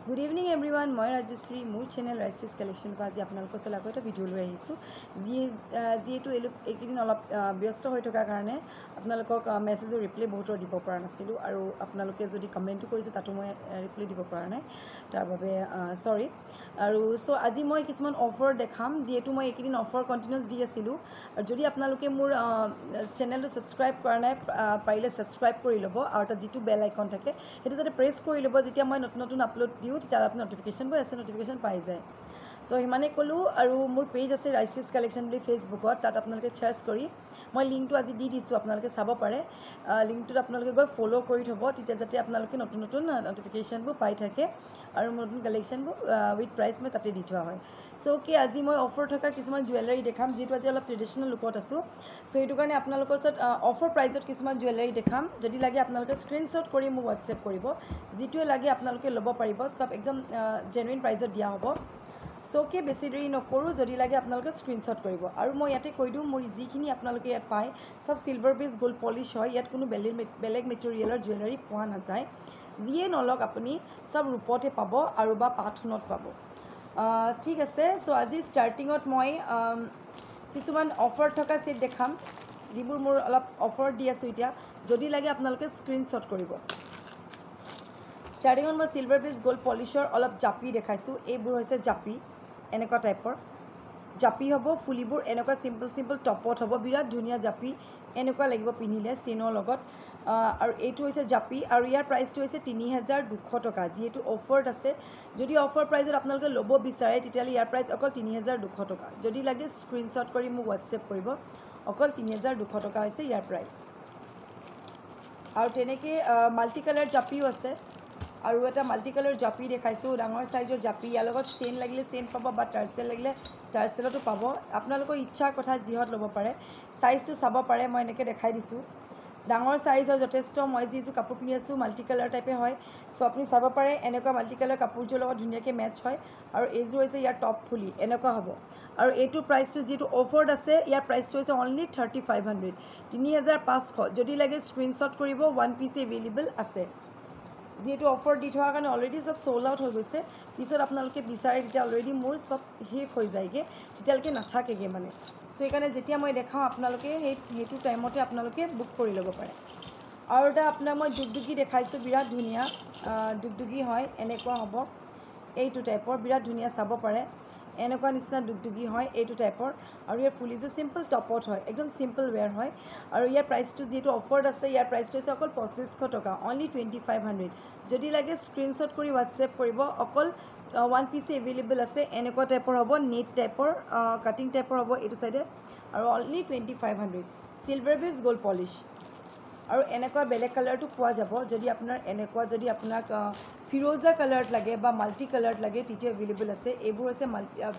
Good evening everyone. মই ৰাজশ্ৰী মোৰ channel ৰাইষ্টিছ collection পৰা আজি আপোনালোকৰ চলে আকৌ এটা ভিডিঅ' লৈ আহিছোঁ যিহেতু এইকেইদিন অলপ ব্যস্ত হৈ থকাৰ কাৰণে আপোনালোকক মেছেজৰ ৰিপ্লাই বহুতৰ দিব পৰা নাছিলোঁ আৰু আপোনালোকে যদি কমেণ্টটো কৰিছে তাতো মই ৰিপ্লাই দিব পৰা নাই তাৰ বাবে সৰি আৰু সো আজি মই কিছুমান অফাৰ দেখাম যিহেতু মই এইকেইদিন অফাৰ কণ্টিনিউছ দি আছিলোঁ আৰু যদি আপোনালোকে মোৰ চেনেলটো ছাবস্ক্ৰাইব কৰা নাই পাৰিলে ছাবস্ক্ৰাইব কৰি ল'ব আৰু তাত যিটো বেল আইকন থাকে সেইটো যাতে প্ৰেছ কৰি ল'ব যেতিয়া মই নতুন নতুন আপলোড দিওঁ তেতিয়া আপুনি নটিফিকেশ্যন পাই যায় সো সিমানে ক'লোঁ আৰু মোৰ পেজ আছে ৰাইষ্টিছ কালেকশ্যন বুলি ফেচবুকত তাত আপোনালোকে চাৰ্চ কৰি মই লিংকটো আজি দি দিছোঁ আপোনালোকে চাব পাৰে লিংকটোত আপোনালোকে গৈ ফ'ল' কৰি থ'ব তেতিয়া যাতে আপোনালোকে নতুন নতুন নটিফিকেশ্যনবোৰ পাই থাকে আৰু নতুন কালেকশ্যনবোৰ উইথ প্ৰাইচ মই তাতে দি থোৱা হয় সো কি আজি মই অফাৰ থকা কিছুমান জুৱেলাৰী দেখাম যিহেতু আজি অলপ ট্ৰেডিশ্যনেল লুকত আছোঁ সো এইটো কাৰণে আপোনালোকৰ ওচৰত অফাৰ প্ৰাইজত কিছুমান জুৱেলাৰী দেখাম যদি লাগে আপোনালোকে স্ক্ৰীনশ্বট কৰি মোক হোৱাটছএপ কৰিব যিটোৱে লাগে আপোনালোকে ল'ব পাৰিব চব একদম জেনুইন প্ৰাইজত দিয়া হ'ব সো কি বেছি দেৰি নকৰোঁ যদি লাগে আপোনালোকে স্ক্ৰীনশ্বট কৰিব আৰু মই ইয়াতে কৈ দিওঁ মোৰ যিখিনি আপোনালোকে ইয়াত পায় চব চিলভাৰ বেছ গ'ল্ড পলিছ হয় ইয়াত কোনো বেলেগ মেটেৰিয়েলৰ জুৱেলাৰী পোৱা নাযায় যিয়ে নলওক আপুনি চব ৰূপতে পাব আৰু বা পাথনত পাব ঠিক আছে সো আজি ষ্টাৰ্টিঙত মই কিছুমান অফাৰ থকা ছেট দেখাম যিবোৰ মোৰ অলপ অফাৰ দি আছোঁ এতিয়া যদি লাগে আপোনালোকে স্ক্ৰীনশ্বট কৰিব ষ্টাৰ্টিঙত মই চিলভাৰ বেছ গ'ল্ড পলিছৰ অলপ জাপি দেখাইছোঁ এইবোৰ হৈছে জাপি এনেকুৱা টাইপৰ জাপি হ'ব ফুলিবোৰ এনেকুৱা চিম্পল টপত হ'ব বিৰাট ধুনীয়া জাপি এনেকুৱা লাগিব পিন্ধিলে চেইনৰ লগত আৰু এইটো হৈছে জাপি আৰু ইয়াৰ প্ৰাইচটো হৈছে ৩,২০০ টকা যিহেতু অফাৰত আছে যদি অফাৰ প্ৰাইজত আপোনালোকে ল'ব বিচাৰে তেতিয়াহ'লে ইয়াৰ প্ৰাইচ অকল ৩,২০০ টকা যদি লাগে স্ক্ৰীনশ্বট কৰি মোক হোৱাটছএপ কৰিব অকল ৩,২০০ টকা হৈছে ইয়াৰ প্ৰাইচ আৰু তেনেকৈ মাল্টি কালাৰ জাপিও আছে আৰু এটা মাল্টি কালাৰ জাপি দেখাইছোঁ ডাঙৰ চাইজৰ জাপি ইয়াৰ লগত চেইন লাগিলে চেইন পাব বা টাৰ্চেল লাগিলে টাৰ্চেলতো পাব আপোনালোকৰ ইচ্ছাৰ কথা যিহত ল'ব পাৰে চাইজটো চাব পাৰে মই এনেকৈ দেখাই দিছোঁ ডাঙৰ চাইজ হয় যথেষ্ট মই যিযোৰ কাপোৰ পিন্ধি আছোঁ মাল্টি কালাৰ টাইপে হয় চ' আপুনি চাব পাৰে এনেকুৱা মাল্টি কালাৰ কাপোৰযোৰৰ লগত ধুনীয়াকৈ মেটচ হয় আৰু এইযোৰ হৈছে ইয়াৰ টপ ফুলি এনেকুৱা হ'ব আৰু এইটো প্ৰাইচটো যিটো অফাৰত আছে ইয়াৰ প্ৰাইচটো হৈছে অনলি 3,500 3,500 যদি লাগে স্ক্ৰীনশ্বট কৰিব 1 পিচ এভেইলেবল আছে যিহেতু অফাৰ দি থোৱাৰ কাৰণে অলৰেডি চব চ'ল্ড আউট হৈ গৈছে পিছত আপোনালোকে বিচাৰে তেতিয়া অলৰেডি মোৰ চব শেষ হৈ যায়গৈ তেতিয়ালৈকে নাথাকেগৈ মানে চ' সেইকাৰণে যেতিয়া মই দেখাওঁ আপোনালোকে সেইটো টাইমতে আপোনালোকে বুক কৰি ল'ব পাৰে আৰু এটা আপোনাক মই দুগদুগী দেখাইছোঁ বিৰাট ধুনীয়া দুগদুগী হয় এনেকুৱা হ'ব এইটো টাইপৰ বিৰাট ধুনীয়া চাব পাৰে এনেকুৱা নিচিনা দুগদুগী হয় এইটো টাইপৰ আৰু ইয়াৰ ফুলিযোৰ চিম্পল টপত হয় একদম চিম্পল ৱেৰ হয় আৰু ইয়াৰ প্ৰাইচটো যিহেতু অফাৰত আছে ইয়াৰ প্ৰাইচটো হৈছে অকল 2,500 টকা অনলি 2,500 যদি লাগে স্ক্ৰীনশ্বট কৰি হোৱাটছএপ কৰিব অকল 1 পিচ এভেইলেবল আছে এনেকুৱা টাইপৰ হ'ব নেট টাইপৰ কাটিং টাইপৰ হ'ব এইটো চাইডে আৰু অনলি 2,500 চিলভাৰ বেছ গ'ল্ড পলিছ আৰু এনেকুৱা বেলেগ কালাৰটো পোৱা যাব যদি আপোনাক ফিৰোজা কালাৰত লাগে বা মাল্টি কালাৰত লাগে তেতিয়া এভেইলেবল আছে এইবোৰ হৈছে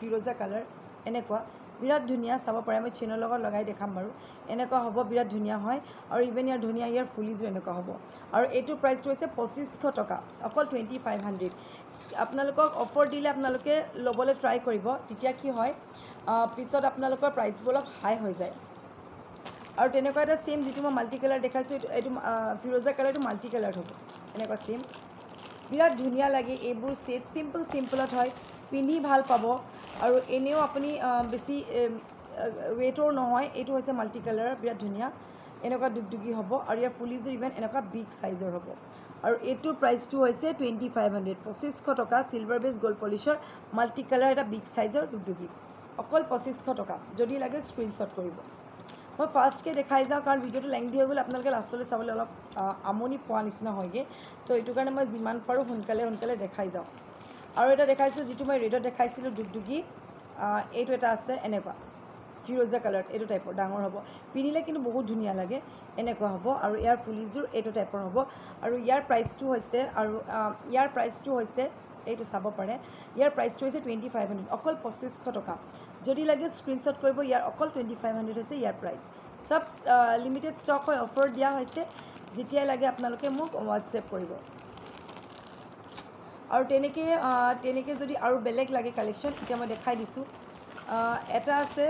ফিৰোজা কালাৰ এনেকুৱা বিৰাট ধুনীয়া চাব পাৰে মই চেইনৰ লগত লগাই দেখাম বাৰু এনেকুৱা হ'ব বিৰাট ধুনীয়া হয় আৰু ইভেন ইয়াৰ ফুলিযোৰ এনেকুৱা হ'ব আৰু এইটোৰ প্ৰাইচটো হৈছে 2,500 টকা অকল 2,500 আপোনালোকক অফাৰ দিলে আপোনালোকে ল'বলৈ ট্ৰাই কৰিব তেতিয়া কি হয় পিছত আপোনালোকৰ প্ৰাইচবোৰ অলপ হাই হৈ যায় আৰু তেনেকুৱা এটা চেম যিটো মই মাল্টি কালাৰ দেখাইছোঁ এইটো ফিৰোজা কালাৰটো মাল্টি কালাৰ হ'ব এনেকুৱা চেম বিৰাট ধুনীয়া লাগে এইবোৰ ছেট চিম্পলত হয় পিন্ধি ভাল পাব আৰু এনেও আপুনি বেছি ৱেইটৰ নহয় এইটো হৈছে মাল্টি কালাৰ বিৰাট ধুনীয়া এনেকুৱা দুগদুগী হ'ব আৰু ইয়াৰ ফুলিযোৰ ইভেন এনেকুৱা বিগ চাইজৰ হ'ব আৰু এইটোৰ প্ৰাইচটো হৈছে 2,500 2,500 টকা চিলভাৰ বেছ গ'ল্ড পলিছৰ মাল্টি কালাৰ এটা বিগ চাইজৰ দুগদুগী অকল 2,500 টকা যদি লাগে স্ক্ৰীনশ্বট কৰিব মই ফাৰ্ষ্টকৈ দেখাই যাওঁ কাৰণ ভিডিঅ'টো লেংথি হৈ গ'লে আপোনালোকে লাষ্টলৈ চাবলৈ অলপ আমনি পোৱা নিচিনা হয়গৈ চ' এইটো কাৰণে মই যিমান পাৰোঁ সোনকালে দেখাই যাওঁ আৰু এটা দেখাইছোঁ যিটো মই ৰেডত দেখাইছিলোঁ দুগদুগী এইটো এটা আছে এনেকুৱা ফিৰোজা কালাৰত এইটো টাইপৰ ডাঙৰ হ'ব পিন্ধিলে কিন্তু বহুত ধুনীয়া লাগে এনেকুৱা হ'ব আৰু ইয়াৰ ফুলিযোৰ এইটো টাইপৰ হ'ব আৰু ইয়াৰ প্ৰাইচটো হৈছে এইটো চাব পাৰে ইয়াৰ প্ৰাইচটো হৈছে 2,500 অকল 2,500 টকা যদি লাগে স্ক্ৰীনশ্বট কৰিব ইয়াৰ অকল 2,500 হৈছে ইয়াৰ প্ৰাইচ চব লিমিটেড ষ্টক হয় অফাৰ দিয়া হৈছে যেতিয়াই লাগে আপোনালোকে মোক হোৱাটছএপ কৰিব আৰু তেনেকৈ যদি আৰু বেলেগ লাগে কালেকশ্যন এতিয়া মই দেখাই দিছোঁ এটা আছে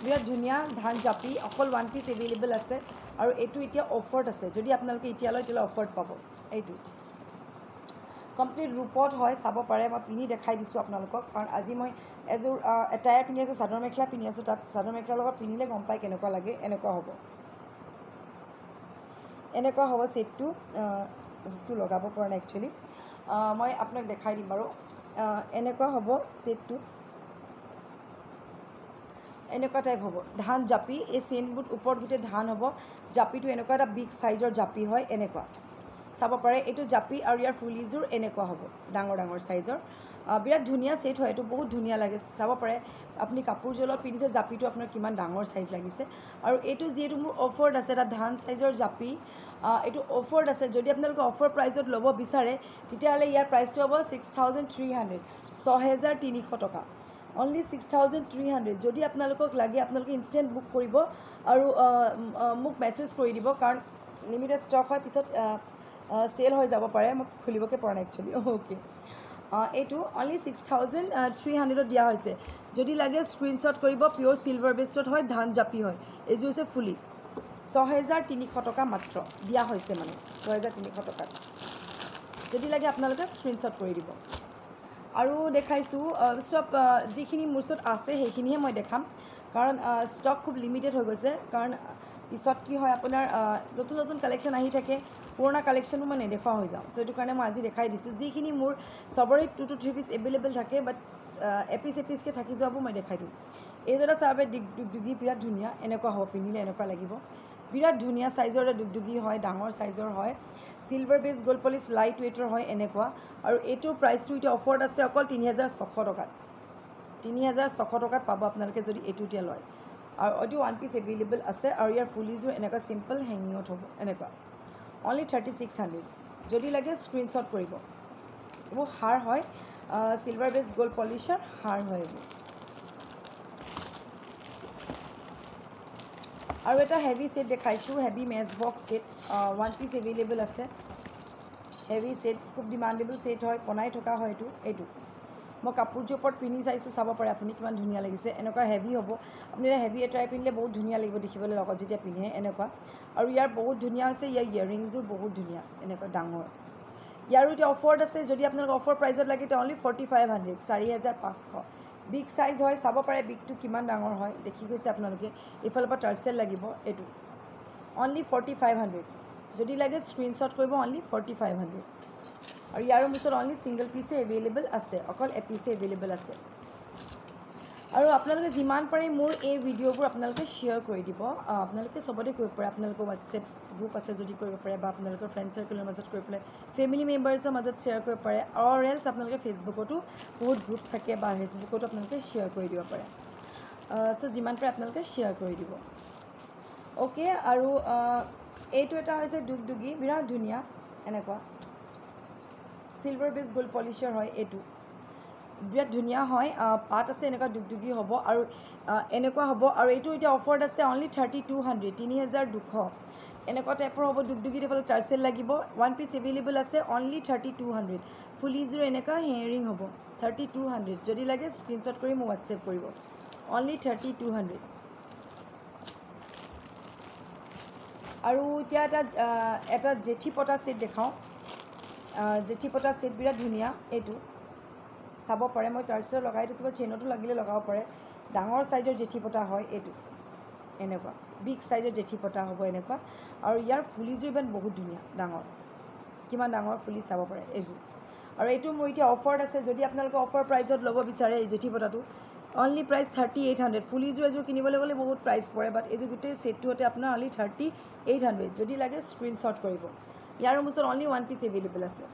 বিৰাট ধুনীয়া ধান জাপি অকল 1 পিচ এভেইলেবল আছে আৰু এইটো এতিয়া অফাৰত আছে যদি আপোনালোকে এতিয়া লয় তেতিয়াহ'লে অফাৰত পাব এইটো কমপ্লিট ৰূপত হয় চাব পাৰে মই পিন্ধি দেখাই দিছোঁ আপোনালোকক কাৰণ আজি মই এযোৰ এটায়াৰ পিন্ধি আছোঁ চাদৰ মেখেলা পিন্ধি আছোঁ তাত চাদৰ মেখেলাৰ লগত পিন্ধিলে গম পায় কেনেকুৱা লাগে এনেকুৱা হ'ব ছেটটো হুকটো লগাব পৰা নাই একচুৱেলি মই আপোনাক দেখাই দিম বাৰু এনেকুৱা হ'ব ছেটটো এনেকুৱা টাইপ হ'ব ধান জাপি এই চেইনবোৰ ওপৰত গোটেই ধান হ'ব জাপিটো এনেকুৱা এটা বিগ চাইজৰ জাপি হয় এনেকুৱা চাব পাৰে এইটো জাপি আৰু ইয়াৰ ফুলিযোৰ এনেকুৱা হ'ব ডাঙৰ ডাঙৰ চাইজৰ বিৰাট ধুনীয়া ছেট হয় এইটো বহুত ধুনীয়া লাগে চাব পাৰে আপুনি কাপোৰযোৰ লগত পিন্ধিছে জাপিটো আপোনাৰ কিমান ডাঙৰ চাইজ লাগিছে আৰু এইটো যিহেতু মোৰ অফাৰত আছে এটা ধান চাইজৰ জাপি এইটো অফাৰত আছে যদি আপোনালোকে অফাৰ প্ৰাইচত ল'ব বিচাৰে তেতিয়াহ'লে ইয়াৰ প্ৰাইচটো হ'ব 6,300 6,300 টকা অনলি 6,300 যদি আপোনালোকক লাগে আপোনালোকে ইনষ্টেণ্ট বুক কৰিব আৰু মোক মেছেজ কৰি দিব কাৰণ লিমিটেড ষ্টক হয় পিছত চেল হৈ যাব পাৰে মই খুলিবকৈ পৰা নাই একচুৱেলি অ'কে এইটো অনলি 6,300ত দিয়া হৈছে যদি লাগে স্ক্ৰীনশ্বট কৰিব পিয়'ৰ চিলভাৰ বেষ্টত হয় ধান জাপি হয় এইযোৰ হৈছে ফুলি 6,300 টকা মাত্ৰ দিয়া হৈছে মানে 6,300 টকাত যদি লাগে আপোনালোকে স্ক্ৰীনশ্বট কৰি দিব আৰু দেখাইছোঁ চব যিখিনি মোৰ ওচৰত আছে সেইখিনিহে মই দেখাম কাৰণ ষ্টক খুব লিমিটেড হৈ গৈছে কাৰণ পিছত কি হয় আপোনাৰ নতুন নতুন কালেকশ্যন আহি থাকে পুৰণা কালেকশ্যনো মই নেদেখুৱা হৈ যাওঁ চ' এইটো কাৰণে মই আজি দেখাই দিছোঁ যিখিনি মোৰ চবৰে 2 to 3 পিচ এভেইলেবল থাকে বাট এপিচকৈ থাকি যোৱাবোৰ মই দেখাই দিওঁ এইযোৰা চাবে দুগদুগী বিৰাট ধুনীয়া এনেকুৱা হ'ব পিন্ধিলে এনেকুৱা লাগিব বিৰাট ধুনীয়া চাইজৰ দুগদুগী হয় ডাঙৰ চাইজৰ হয় চিলভাৰ বেছ গ'ল্ড পলিছ লাইট ৱেইটৰ হয় এনেকুৱা আৰু এইটোৰ প্ৰাইচটো এতিয়া অফাৰত আছে অকল 3,600 টকাত 3,600 টকাত পাব আপোনালোকে যদি এইটো এতিয়া লয় আৰু এইটো 1 পিচ এভেইলেবল আছে আৰু ইয়াৰ ফুলিযোৰ এনেকুৱা চিম্পল হেঙিঙত হ'ব এনেকুৱা অনলি 3,600 যদি লাগে স্ক্ৰীনশ্বট কৰিব এইবোৰ হাৰ হয় চিলভাৰ বেছ গ'ল্ড পলিছৰ হাৰ হয় এইবোৰ আৰু এটা হেভি ছেট দেখাইছোঁ heavy match box set 1 piece available আছে হেভি ছেট খুব ডিমাণ্ডেবল ছেট হয় বনাই থকা হয় এইটো মই কাপোৰযোৰ ওপৰত পিন্ধি চাইছোঁ চাব পাৰে আপুনি কিমান ধুনীয়া লাগিছে এনেকুৱা হেভি হ'ব আপুনি এটা হেভি এটাই পিন্ধিলে বহুত ধুনীয়া লাগিব দেখিবলৈ লগত যেতিয়া পিন্ধে এনেকুৱা আৰু ইয়াৰ বহুত ধুনীয়া হৈছে ইয়াৰ ইয়েৰিংযোৰ বহুত ধুনীয়া এনেকুৱা ডাঙৰ ইয়াৰো এতিয়া অফাৰত আছে যদি আপোনালোকে অফাৰ প্ৰাইচত লাগে তেতিয়া অনলি 4,500 4,500 বিগ চাইজ হয় চাব পাৰে বিগটো কিমান ডাঙৰ হয় দেখি গৈছে আপোনালোকে এইফালৰ পৰা টাৰ্চেল লাগিব এইটো অনলি 4,500 যদি লাগে স্ক্ৰীনশ্বট কৰিব অনলি 4,500 আৰু ইয়াৰ ওচৰত অনলি ছিংগল পিচে এভেইলেবল আছে অকল এপিচে এভেইলেবল আছে আৰু আপোনালোকে যিমান পাৰে মোৰ এই ভিডিঅ'বোৰ আপোনালোকে শ্বেয়াৰ কৰি দিব আপোনালোকে চবতে কৰিব পাৰে আপোনালোকৰ হোৱাটছএপ গ্ৰুপ আছে যদি কৰিব পাৰে বা আপোনালোকৰ ফ্ৰেণ্ড চাৰ্কেলৰ মাজত কৰি পেলাই ফেমিলি মেম্বাৰ্ছৰ মাজত শ্বেয়াৰ কৰিব পাৰে অৰ এলছ আপোনালোকে ফেচবুকতো বহুত গ্ৰুপ থাকে বা ফেচবুকতো আপোনালোকে শ্বেয়াৰ কৰি দিব পাৰে চ' যিমান পাৰে আপোনালোকে শ্বেয়াৰ কৰি দিব অ'কে আৰু এইটো এটা হৈছে দুগদুগী বিৰাট ধুনীয়া এনেকুৱা চিলভাৰ বেছ গ'ল্ড পলিছৰ হয় এইটো বিৰাট ধুনীয়া হয় পাত আছে এনেকুৱা দুগদুগী হ'ব আৰু এনেকুৱা হ'ব আৰু এইটো এতিয়া অফাৰত আছে অনলি 3,200 3,200 এনেকুৱা টাইপৰ হ'ব দুগদুগীত এইফালে টাৰ্চেল লাগিব 1 পিচ এভেইলেবল আছে অনলি 3,200 ফুলিযোৰ এনেকুৱা হেয়াৰিং হ'ব 3,200 যদি লাগে স্ক্ৰীনশ্বট কৰি মোক হোৱাটছএপ কৰিব অনলি 3,200 আৰু এতিয়া এটা জেঠি পতা ছেট দেখাওঁ জেঠি পতা ছেট বিৰাট ধুনীয়া এইটো চাব পাৰে মই টাৰ্চেল লগাই দিছোঁ বা চেইনতো লাগিলে লগাব পাৰে ডাঙৰ চাইজৰ জেঠি পতা হয় এইটো এনেকুৱা বিগ চাইজৰ জেঠি পতা হ'ব এনেকুৱা আৰু ইয়াৰ ফুলিযোৰ ইমান বহুত ধুনীয়া ডাঙৰ কিমান ডাঙৰ ফুলি চাব পাৰে এইযোৰ আৰু এইটো মোৰ এতিয়া অফাৰত আছে যদি আপোনালোকে অফাৰ প্ৰাইচত ল'ব বিচাৰে এই জেঠি পতাটো অনলি প্ৰাইচ 3,800 ফুলিযোৰ এযোৰ কিনিবলৈ গ'লে বহুত প্ৰাইচ পৰে বাট এইযোৰ গোটেই ছেটটোতে আপোনাৰ অনলি 3,800 যদি লাগে স্ক্ৰীনশ্বট কৰিব ইয়াৰ ওচৰত অনলি 1 পিচ এভেইলেবল আছে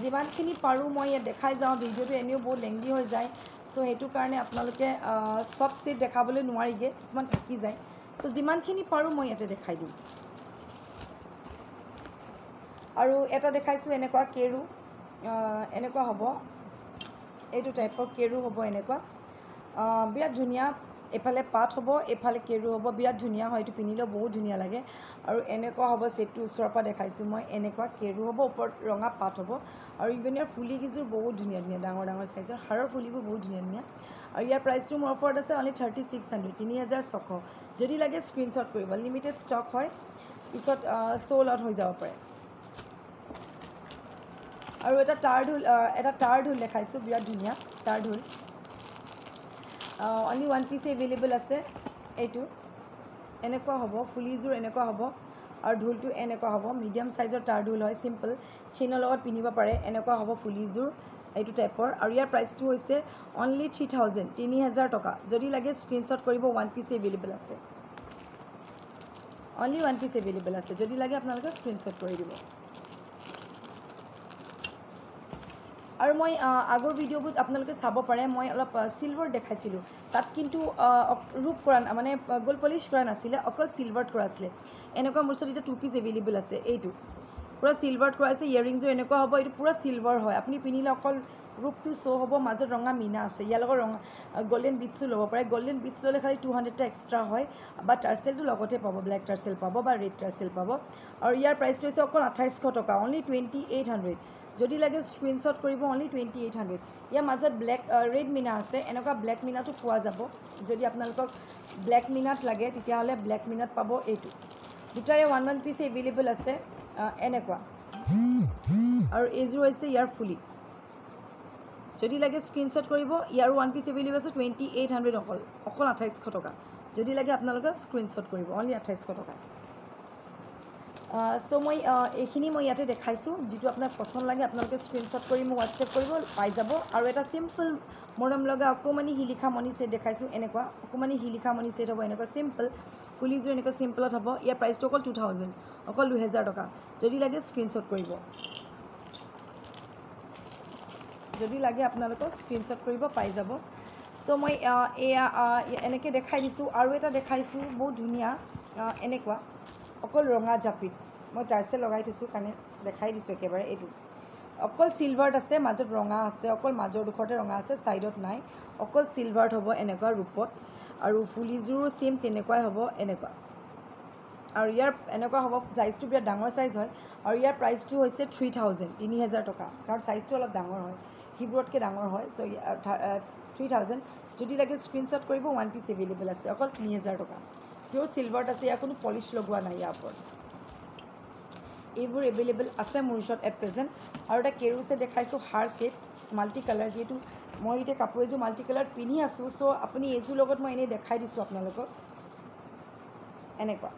যিমানখিনি পাৰোঁ মই ইয়াত দেখাই যাওঁ ভিডিঅ'টো এনেও বহুত লেংদি হৈ যায় চ' সেইটো কাৰণে আপোনালোকে চব ছেট দেখাবলৈ নোৱাৰিগে কিছুমান থাকি যায় চ' যিমানখিনি পাৰোঁ মই ইয়াতে দেখাই দিম আৰু এটা দেখাইছোঁ এনেকুৱা কেৰু এনেকুৱা হ'ব এইটো টাইপৰ কেৰু হ'ব এনেকুৱা বিৰাট ধুনীয়া এফালে পাত হ'ব এফালে কেৰু হ'ব বিৰাট ধুনীয়া হয় এইটো পিন্ধিলেও বহুত ধুনীয়া লাগে আৰু এনেকুৱা হ'ব ছেটটো ওচৰৰ পৰা দেখাইছোঁ মই এনেকুৱা কেৰু হ'ব ওপৰত ৰঙা পাত হ'ব আৰু ইভেন ইয়াৰ ফুলিকেইযোৰ বহুত ধুনীয়া ধুনীয়া ডাঙৰ ডাঙৰ চাইজৰ হাৰৰ ফুলিবোৰ বহুত ধুনীয়া ধুনীয়া আৰু ইয়াৰ প্ৰাইচটো মোৰ অফাৰত আছে অনলি 3,600 3,600 যদি লাগে স্ক্ৰীনশ্বট কৰিব লিমিটেড ষ্টক হয় পিছত সোল আউট হৈ যাব পাৰে আৰু এটা টাৰ ঢোল দেখাইছোঁ বিৰাট ধুনীয়া টাৰ ঢোল অনলি ওৱান পিচ এভেইলেবল আছে এইটো এনেকুৱা হ'ব ফুলিযোৰ এনেকুৱা হ'ব আৰু ঢোলটো এনেকুৱা হ'ব মিডিয়াম সাইজৰ টাৰ ঢোল হয় সিম্পল চেইনৰ লগত পিন্ধিব পাৰে এনেকুৱা হ'ব ফুলিযোৰ এইটো টাইপৰ আৰু ইয়াৰ প্ৰাইচটো হৈছে অনলি 3000 3000 টকা যদি লাগে স্ক্ৰীনশ্বট কৰিব ওৱান পিচ এভেইলেবল আছে অনলি ওৱান পিচ এভেইলেবল আছে যদি লাগে আপোনালোকে স্ক্ৰীনশ্বট কৰি দিব আৰু মই আগৰ ভিডিঅ'বোৰত আপোনালোকে চাব পাৰে মই অলপ সিলভাৰ দেখাইছিলোঁ তাত কিন্তু ৰূপ কৰা মানে গোল্ড পলিশ কৰা নাছিলে অকল সিলভাৰত কৰা আছিলে এনেকুৱা মোৰ ওচৰত এতিয়া 2 পিচ এভেইলেবল আছে এইটো পুৰা সিলভাৰত কৰা আছে ইয়েৰিংজো এনেকুৱা হ'ব এইটো পুৰা সিলভাৰ হয় আপুনি পিন্ধিলে অকল ৰূপটো শ্ব' হ'ব মাজত ৰঙা মিনা আছে ইয়াৰ লগত ৰঙা গল্ডেন বিটছো ল'ব পাৰে গল্ডেন বিটছ ল'লে খালি 200টা এক্সট্ৰা হয় বা টাৰ্চেলটো লগতে পাব ব্লেক টাৰ্চেল পাব বা ৰেড টাৰ্চেল পাব আৰু ইয়াৰ প্ৰাইচটো হৈছে অকল 2800 টকা অনলি 2800 যদি লাগে স্ক্ৰীনশ্বট কৰিব অনলি 2800 ইয়াৰ মাজত ব্লেক ৰেড মিনা আছে এনেকুৱা ব্লেক মিনাটো পোৱা যাব যদি আপোনালোকক ব্লেক মিনাত লাগে তেতিয়াহ'লে ব্লেক মিনাত পাব এইটো দুটাৰে ওৱান পিচ এভেইলেবল আছে এনেকুৱা আৰু এইযোৰ হৈছে ইয়াৰ ফুলি যদি লাগে স্ক্ৰীনশ্বট কৰিব ইয়াৰো ওৱান পিচ এভেইলেবল আছে 2800 অকল 2800 টকা যদি লাগে আপোনালোকে স্ক্ৰীনশ্বট কৰিব অনলি 2800 টকা সো মই এইখিনি মই ইয়াতে দেখাইছোঁ যিটো আপোনাক পছন্দ লাগে আপোনালোকে স্ক্ৰীনশ্বট কৰি মোক হোৱাটছএপ কৰিব পাই যাব আৰু এটা চিম্পল মৰম লগা অকণমানি শিলিখা মণি ছেট দেখাইছোঁ এনেকুৱা অকণমানি শিলিখা মণি ছেট হ'ব এনেকুৱা চিম্পল ফুলিযোৰ এনেকুৱা চিম্পলত হ'ব ইয়াৰ প্ৰাইচটো অকল 2000 অকল 2000 টকা যদি লাগে স্ক্ৰীনশ্বট কৰিব যদি লাগে আপোনালোকক স্ক্ৰীনশ্বট কৰিব পাই যাব সো মই এয়া এনেকৈ দেখাই দিছোঁ আৰু এটা দেখাইছোঁ বহুত ধুনীয়া এনেকুৱা অকল ৰঙা জাপিত মই টাৰ্চেল লগাই থৈছোঁ কাৰণে দেখাই দিছোঁ একেবাৰে এইটো অকল সিলভাৰত আছে মাজত ৰঙা আছে অকল মাজৰ ডোখৰতে ৰঙা আছে ছাইডত নাই অকল সিলভাৰত হ'ব এনেকুৱা ৰূপত আৰু ফুলিযোৰো ছেম তেনেকুৱাই হ'ব এনেকুৱা আৰু ইয়াৰ এনেকুৱা হ'ব সাইজটো বিৰাট ডাঙৰ সাইজ হয় আৰু ইয়াৰ প্ৰাইচটো হৈছে 3000 টকা কাৰণ সাইজটো অলপ ডাঙৰ হয় সিবোৰতকৈ ডাঙৰ হয় চ' 3000 যদি লাগে স্ক্ৰীনশ্বট কৰিব ওৱান পিচ এভেইলেবল আছে অকল 3000 টকা পিয়'ৰ সিলভাৰত আছে ইয়াৰ কোনো পলিচ লগোৱা নাই ইয়াৰ ওপৰত এইবোৰ এভেইলেবল আছে মোৰ ওচৰত এট প্ৰেজেণ্ট আৰু এটা কেৰু ছেট দেখাইছোঁ হাৰ ছেট মাল্টি কালাৰ যিহেতু মই এতিয়া কাপোৰ এযোৰ মাল্টি কালাৰত পিন্ধি আছোঁ চ' আপুনি এইযোৰ লগত মই এনেই দেখাই দিছোঁ আপোনালোকক এনেকুৱা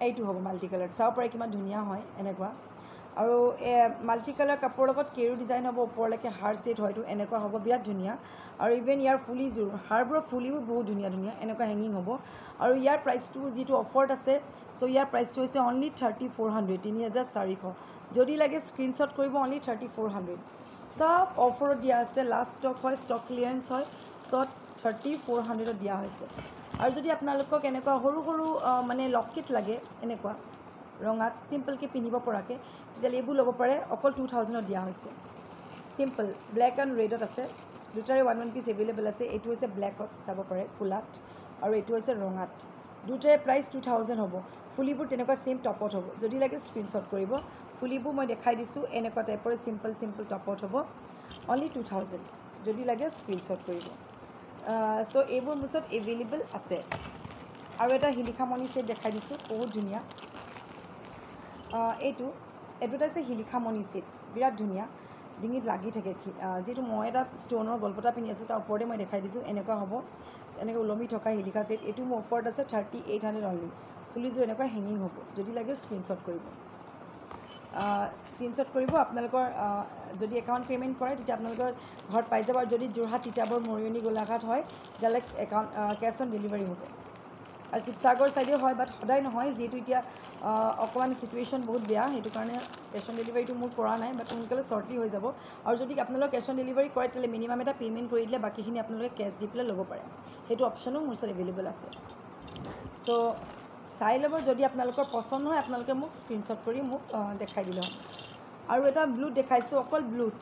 এইটো হ'ব মাল্টি কালাৰত চাব পাৰে কিমান ধুনীয়া হয় এনেকুৱা আৰু মাল্টি কালাৰ কাপোৰৰ লগত কেৰু ডিজাইন হ'ব ওপৰলৈকে হাৰ ছেট হয়তো এনেকুৱা হ'ব বিৰাট ধুনীয়া আৰু ইভেন ইয়াৰ ফুলিযোৰ হাৰবোৰৰ ফুলিবোৰ বহুত ধুনীয়া ধুনীয়া এনেকুৱা হেঙিং হ'ব আৰু ইয়াৰ প্ৰাইচটো যিটো অফাৰত আছে চ' ইয়াৰ প্ৰাইচটো হৈছে অনলি 3400 3400 যদি লাগে স্ক্ৰীনশ্বট কৰিব অনলি 3400 চব অফাৰত দিয়া আছে লাষ্ট ষ্টক হয় ষ্টক ক্লিয়াৰেঞ্চ হয় চ' 3400ত দিয়া হৈছে আৰু যদি আপোনালোকক এনেকুৱা সৰু সৰু মানে লকেট লাগে এনেকুৱা ৰঙাত চিম্পলকৈ পিন্ধিব পৰাকৈ তেতিয়াহ'লে এইবোৰ ল'ব পাৰে অকল 2000ত দিয়া হৈছে চিম্পল ব্লেক এণ্ড ৰেডত আছে দুটাৰে ওৱান পিচ এভেইলেবল আছে এইটো হৈছে ব্লেকত চাব পাৰে কোলাত আৰু এইটো হৈছে ৰঙাত দুটাৰে প্ৰাইচ 2000 হ'ব ফুলিবোৰ তেনেকুৱা ছেইম টপত হ'ব যদি লাগে স্ক্ৰীনশ্বট কৰিব ফুলিবোৰ মই দেখাই দিছোঁ এনেকুৱা টাইপৰ চিম্পল টপত হ'ব অনলি 2000 যদি লাগে স্ক্ৰীনশ্বট কৰিব চ' এইবোৰ মোৰ ওচৰত এভেইলেবল আছে আৰু এটা শিলিখা মণি ছেট দেখাই দিছোঁ বহুত ধুনীয়া এইটো এটা হৈছে শিলিখা মণি ছেট বিৰাট ধুনীয়া ডিঙিত লাগি থাকে যিহেতু মই এটা ষ্ট'নৰ গল্পটা পিন্ধি আছোঁ তাৰ ওপৰতে মই দেখাই দিছোঁ এনেকুৱা হ'ব এনেকৈ ওলমি থকা শিলিখা ছেট এইটো মোৰ অফাৰত আছে 3800 অনলি ফুলিযোৰ এনেকুৱা হেঙিং হ'ব যদি লাগে স্ক্ৰীনশ্বট কৰিব আপোনালোকৰ যদি একাউণ্ট পে'মেণ্ট কৰে তেতিয়া আপোনালোকৰ ঘৰত পাই যাব আৰু যদি যোৰহাট তিতাবৰ মৰিয়নি গোলাঘাট হয় তেতিয়াহ'লে কেছ অন ডেলিভাৰী হ'ব আৰু শিৱসাগৰ ছাইডেও হয় বাট সদায় নহয় যিহেতু এতিয়া অকণমান চিটুৱেশ্যন বহুত বেয়া সেইটো কাৰণে কেছ অন ডেলিভাৰীটো মোৰ কৰা নাই বাট সোনকালে শ্বৰ্টলি হৈ যাব আৰু যদি আপোনালোকে কেছ অন ডেলিভাৰী কৰে তেতিয়াহ'লে মিনিমাম এটা পে'মেণ্ট কৰি দিলে বাকীখিনি আপোনালোকে কেছ দি পেলাই ল'ব পাৰে সেইটো অপশ্যনো মোৰ ওচৰত এভেইলেবল আছে চ' চাই ল'ব যদি আপোনালোকৰ পচন্দ হয় আপোনালোকে মোক স্ক্ৰীনশ্বট কৰি মোক দেখাই দিলে হ'ল আৰু এটা ব্লুট দেখাইছোঁ অকল ব্লুট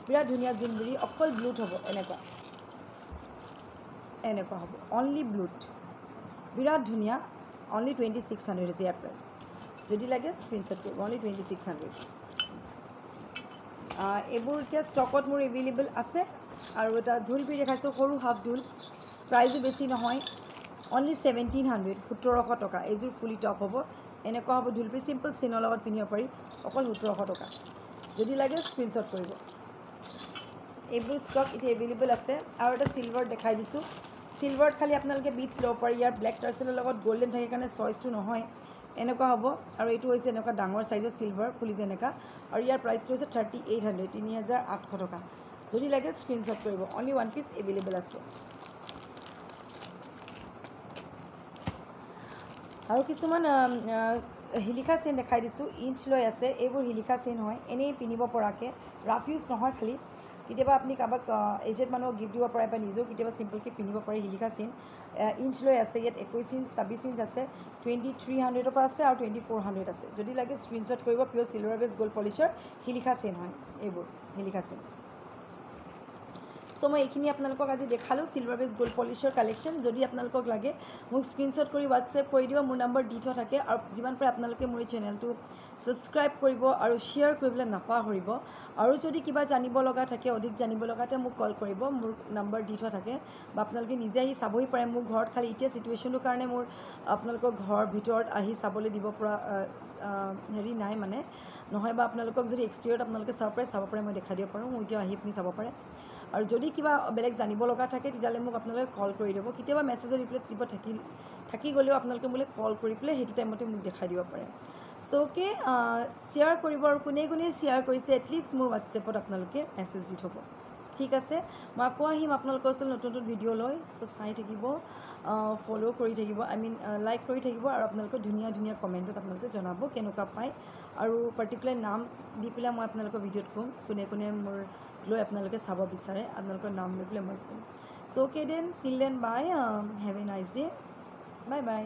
বিৰাট ধুনীয়া জোনবিৰি অকল ব্লুট হ'ব এনেকুৱা হ'ব অনলি ব্লুট বিৰাট ধুনীয়া অনলি 2600 হৈছে ইয়াৰ প্ৰাইচ যদি লাগে স্ক্ৰীনশ্বট কৰিব অনলি 2600 এইবোৰ এতিয়া ষ্টকত মোৰ এভেইলেবল আছে আৰু এটা ঢোলবিৰি দেখাইছোঁ সৰু হাফ ঢোল প্ৰাইজো বেছি নহয় অনলি 1700 1700 টকা এইযোৰ ফুলি টপ হ'ব এনেকুৱা হ'ব ঢোলপি চিম্পল চেইনৰ লগত পিন্ধিব পাৰি অকল 1700 টকা যদি লাগে স্ক্ৰীনশ্বট কৰিব এইবোৰ ষ্টক এতিয়া এভেইলেবল আছে আৰু এটা চিলভাৰ দেখাই দিছোঁ চিলভাৰত খালি আপোনালোকে বিটছ ল'ব পাৰি ইয়াৰ ব্লেক টাৰ্চেলৰ লগত গল্ডেন থাকে কাৰণে চইচটো নহয় এনেকুৱা হ'ব আৰু এইটো হৈছে এনেকুৱা ডাঙৰ চাইজৰ চিলভাৰ ফুলি যেনেকুৱা আৰু ইয়াৰ প্ৰাইচটো হৈছে 3800 3800 টকা যদি লাগে স্ক্ৰীনশ্বট কৰিব অনলি ওৱান পিচ এভেইলেবল আছে আৰু কিছুমান শিলিখা চেইন দেখাই দিছোঁ ইঞ্চ লৈ আছে এইবোৰ শিলিখা চেইন হয় এনেই পিন্ধিব পৰাকৈ ৰাফ ইউজ নহয় খালি কেতিয়াবা আপুনি কাৰোবাক এজেড মানুহক গিফ্ট দিব পাৰে বা নিজেও কেতিয়াবা চিম্পলকৈ পিন্ধিব পাৰে শিলিখা চেইন ইঞ্চ লৈ আছে ইয়াত 21 ইঞ্চ 26 ইঞ্চ আছে 2300 পৰা আছে আৰু 2400 আছে যদি লাগে স্ক্ৰীনশ্বট কৰিব পিয়'ৰ চিলভাৰ বেছ গ'ল্ড পলিচৰ শিলিখা চেইন হয় এইবোৰ শিলিখা চেইন চ' মই এইখিনি আপোনালোকক আজি দেখালোঁ চিলভাৰ বেছ গ'ল্ড পলিচৰ কালেকশ্যন যদি আপোনালোকক লাগে মোক স্ক্ৰীনশ্বট কৰি হোৱাটছএপ কৰি দিব মোৰ নম্বৰ দি থোৱা থাকে আৰু যিমান পাৰে আপোনালোকে মোৰ এই চেনেলটো ছাবস্ক্ৰাইব কৰিব আৰু শ্বেয়াৰ কৰিবলৈ নাপাহৰিব আৰু যদি কিবা জানিব লগা থাকে অধিক জানিব লগাতে মোক কল কৰিব মোৰ নম্বৰ দি থোৱা থাকে বা আপোনালোকে নিজে আহি চাবহি পাৰে মোৰ ঘৰত খালি এতিয়া চিটুৱেশ্যনটোৰ কাৰণে মোৰ আপোনালোকৰ ঘৰৰ ভিতৰত আহি চাবলৈ দিব পৰা হেৰি নাই মানে নহয় বা আপোনালোকক যদি এক্সটেৰিয়ৰত আপোনালোকে চাব পাৰে মই দেখাই দিব পাৰোঁ মোৰ এতিয়া আহি আপুনি চাব পাৰে আৰু যদি কিবা বেলেগ জানিব লগা থাকে তেতিয়াহ'লে মোক আপোনালোকে কল কৰি দিব কেতিয়াবা মেছেজৰ ৰিপ্লাই দিব থাকি গ'লেও আপোনালোকে মোলৈ কল কৰি পেলাই সেইটো টাইমতে মোক দেখাই দিব পাৰে চ' অ'কে শ্বেয়াৰ কৰিব আৰু কোনে কোনে শ্বেয়াৰ কৰিছে এটলিষ্ট মোৰ হোৱাটছএপত আপোনালোকে মেছেজ দি থ'ব ঠিক আছে মই আকৌ আহিম আপোনালোকৰ ওচৰত নতুন নতুন ভিডিঅ' লৈ চ' চাই থাকিব ফ'ল' কৰি থাকিব লাইক কৰি থাকিব আৰু আপোনালোকে ধুনীয়া ধুনীয়া কমেণ্টত আপোনালোকে জনাব কেনেকুৱা পায় আৰু পাৰ্টিকুলাৰ নাম দি পেলাই মই আপোনালোকৰ ভিডিঅ'ত ক'ম কোনে কোনে মোৰ লৈ আপোনালোকে চাব বিচাৰে আপোনালোকৰ নাম লৈ পেলাই মই ক'ম so' okay then till then bye have a nice day bye by